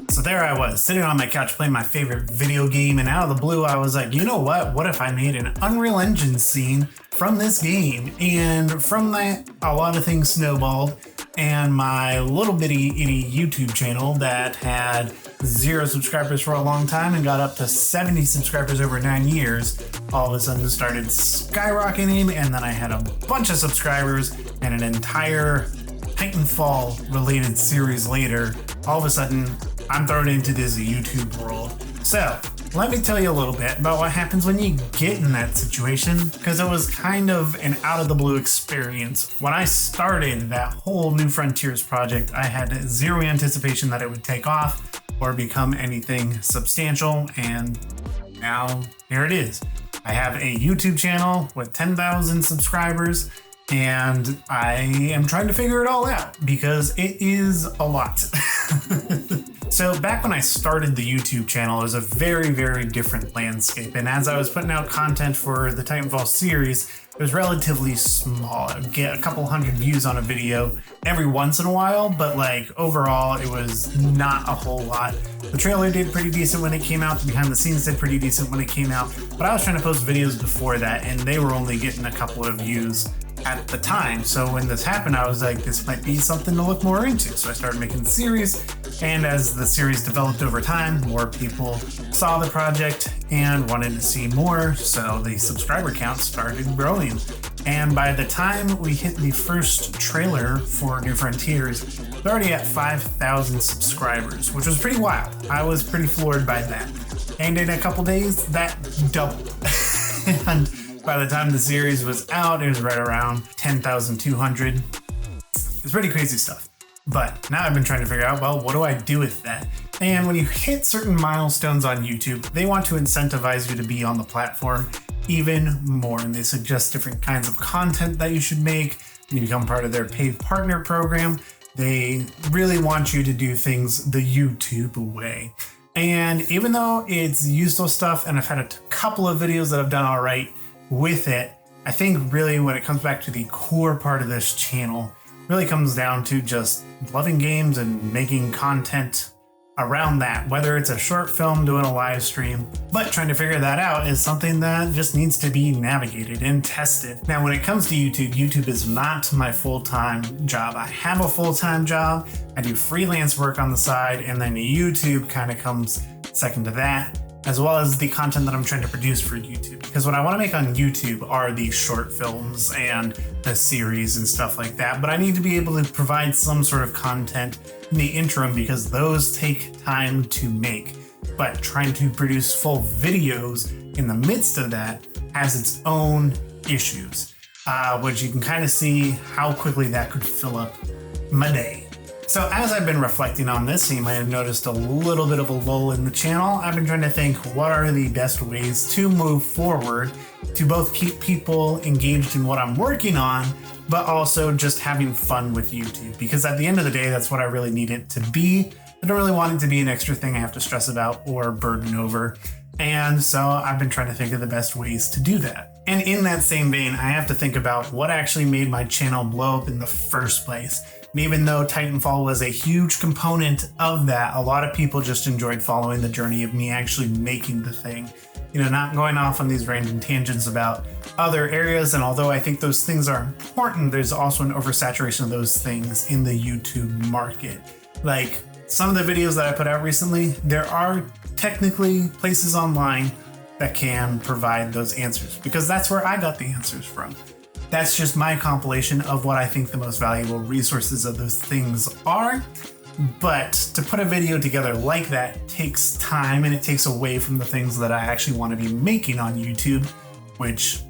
So there I was, sitting on my couch playing my favorite video game, and out of the blue I was like, you know what? What if I made an Unreal Engine scene from this game? And from that, a lot of things snowballed, and my little bitty itty YouTube channel that had 0 subscribers for a long time and got up to 70 subscribers over 9 years, all of a sudden started skyrocketing, and then I had a bunch of subscribers and an entire Titanfall related series later. All of a sudden, I'm thrown into this YouTube world. So, let me tell you a little bit about what happens when you get in that situation, because it was kind of an out of the blue experience. When I started that whole New Frontiers project, I had 0 anticipation that it would take off or become anything substantial, and now here it is. I have a YouTube channel with 10,000 subscribers, and I am trying to figure it all out because it is a lot. So back when I started the YouTube channel, it was a very, very different landscape. And as I was putting out content for the Titanfall series, it was relatively small. I would get a couple hundred views on a video every once in a while, but like overall, it was not a whole lot. The trailer did pretty decent when it came out. The behind the scenes did pretty decent when it came out, but I was trying to post videos before that and they were only getting a couple of views at the time. So when this happened, I was like, this might be something to look more into. So I started making the series, and as the series developed over time, more people saw the project and wanted to see more, so the subscriber count started growing. And by the time we hit the first trailer for New Frontiers, we're already at 5,000 subscribers, which was pretty wild. I was pretty floored by that. And in a couple days, that doubled. And by the time the series was out, it was right around 10,200. It's pretty crazy stuff. But now I've been trying to figure out, well, what do I do with that? And when you hit certain milestones on YouTube, they want to incentivize you to be on the platform even more. And they suggest different kinds of content that you should make. When you become part of their paid partner program, they really want you to do things the YouTube way. And even though it's useful stuff, and I've had a couple of videos that I've done all right with it, I think really when it comes back to the core part of this channel, really comes down to just loving games and making content around that, whether it's a short film, doing a live stream. But trying to figure that out is something that just needs to be navigated and tested. Now, when it comes to YouTube, YouTube is not my full-time job. I have a full-time job. I do freelance work on the side, and then YouTube kind of comes second to that, as well as the content that I'm trying to produce for YouTube. Because what I want to make on YouTube are the short films and the series and stuff like that. But I need to be able to provide some sort of content in the interim because those take time to make. But trying to produce full videos in the midst of that has its own issues, which you can kind of see how quickly that could fill up my day. So as I've been reflecting on this, you might have noticed a little bit of a lull in the channel. I've been trying to think, what are the best ways to move forward to both keep people engaged in what I'm working on, but also just having fun with YouTube? Because at the end of the day, that's what I really need it to be. I don't really want it to be an extra thing I have to stress about or burden over. And so I've been trying to think of the best ways to do that. And in that same vein, I have to think about what actually made my channel blow up in the first place. And even though Titanfall was a huge component of that, a lot of people just enjoyed following the journey of me actually making the thing. You know, not going off on these random tangents about other areas. And although I think those things are important, there's also an oversaturation of those things in the YouTube market. Like some of the videos that I put out recently, there are technically places online that can provide those answers because that's where I got the answers from. That's just my compilation of what I think the most valuable resources of those things are. But to put a video together like that takes time, and it takes away from the things that I actually want to be making on YouTube, which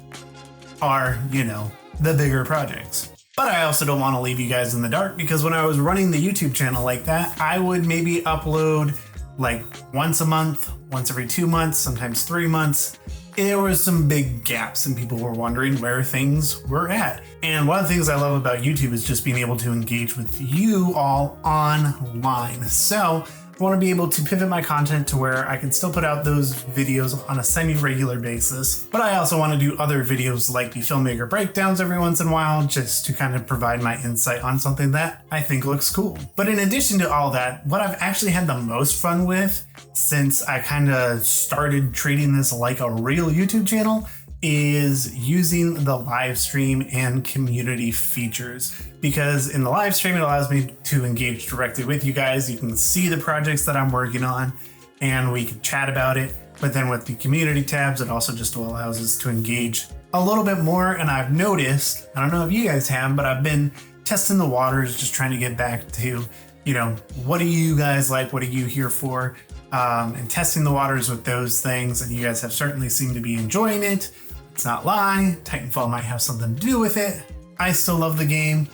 are, you know, the bigger projects. But I also don't want to leave you guys in the dark, because when I was running the YouTube channel like that, I would maybe upload like once a month, once every 2 months, sometimes 3 months. There was some big gaps and people were wondering where things were at. And one of the things I love about YouTube is just being able to engage with you all online. So I want to be able to pivot my content to where I can still put out those videos on a semi-regular basis, but I also want to do other videos like the filmmaker breakdowns every once in a while, just to kind of provide my insight on something that I think looks cool. But in addition to all that, what I've actually had the most fun with since I kind of started treating this like a real YouTube channel is using the live stream and community features, because in the live stream it allows me to engage directly with you guys. You can see the projects that I'm working on and we can chat about it, but then with the community tabs it also just allows us to engage a little bit more. And I've noticed, I don't know if you guys have, but I've been testing the waters, just trying to get back to, you know, what do you guys like, what are you here for, and testing the waters with those things, and you guys have certainly seemed to be enjoying it. Let's not lie, Titanfall might have something to do with it. I still love the game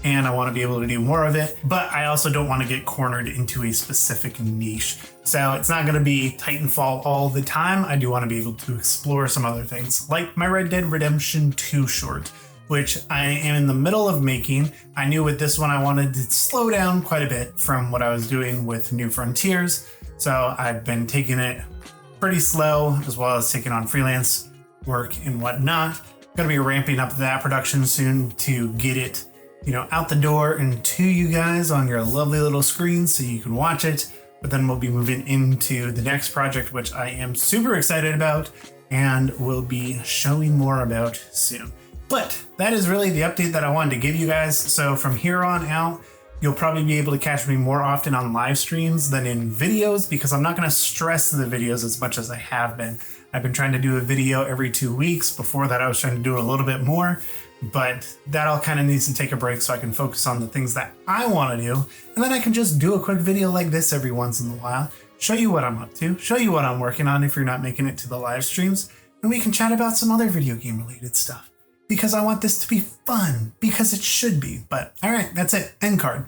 and I want to be able to do more of it, but I also don't want to get cornered into a specific niche. So it's not going to be Titanfall all the time. I do want to be able to explore some other things, like my Red Dead Redemption 2 short, which I am in the middle of making. I knew with this one I wanted to slow down quite a bit from what I was doing with New Frontiers. So I've been taking it pretty slow, as well as taking on freelance work and whatnot. Gonna be ramping up that production soon to get it, you know, out the door and to you guys on your lovely little screen so you can watch it. But then we'll be moving into the next project, which I am super excited about and will be showing more about soon. But that is really the update that I wanted to give you guys. So from here on out, you'll probably be able to catch me more often on live streams than in videos, because I'm not going to stress the videos as much as I have been. I've been trying to do a video every 2 weeks. Before that, I was trying to do a little bit more, but that all kind of needs to take a break so I can focus on the things that I want to do. And then I can just do a quick video like this every once in a while, show you what I'm up to, show you what I'm working on if you're not making it to the live streams, and we can chat about some other video game related stuff. Because I want this to be fun, because it should be. But all right, that's it. End card.